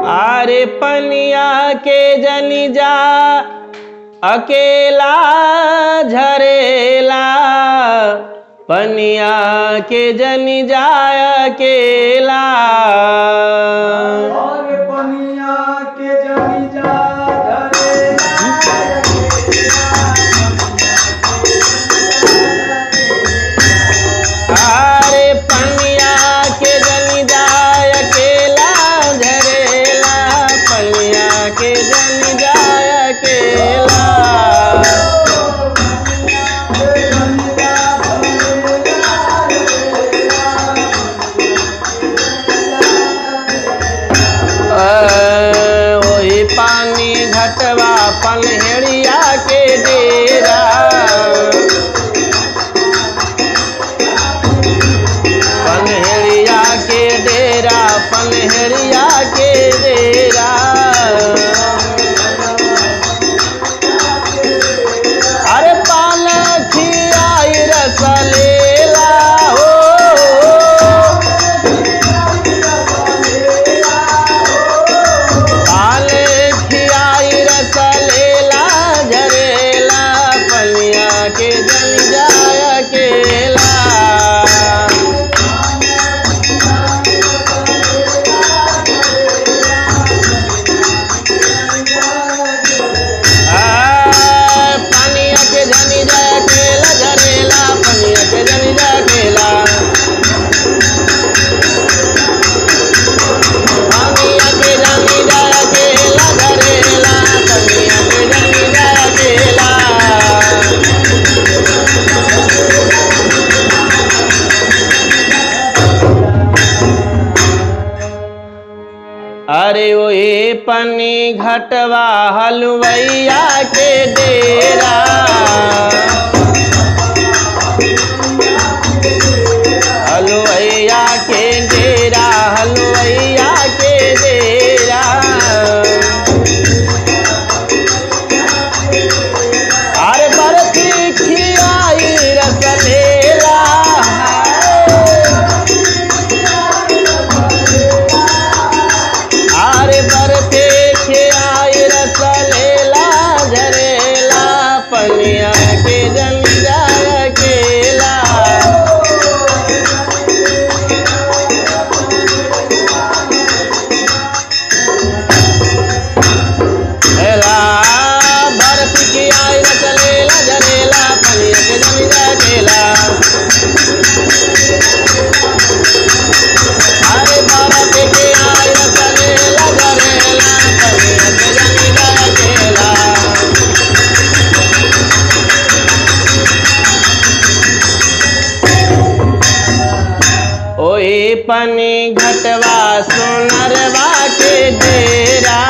आरे पनिया के जनी जा अकेला झरेला, पनिया के जनी जा अकेला। और पनिया के जनी जा आरे पनिया के जनी जा अकेला झरेला, पनिया के जनी जा अकेला। वही पानी घटवा पनहेड़िया के डेरा, पनहेड़िया के डेरा, पनहेड़िया के डेरा। अरे पान खियाई रस लेला हो, पान खियाई रस लेला झरेला, पनिया के जन जाय अकेला। पनिया के जनी जा अकेला झरेला, पनिया के जनी जा अकेला। पनिया के जनी जा अकेला झरेला, पनिया के जनी जा अकेला। अरे ओए पनी घटवा हलवैया के डेरा, हलवैया के डेरा, हलवैया के डेरा। अरे बर्फी खियाई रस लेला, आरे बर्फी खियाई रस लेला झरेला, पनिया के जन जा अकेला। बर्फ खियाई रस लेला झरेला, पनिया के जन जा अकेला। अरे बर्फ खियाई रस लेला झरेला, पनिया के जन जा अकेला। ओए पनी घटवा सोनरवा के डेरा,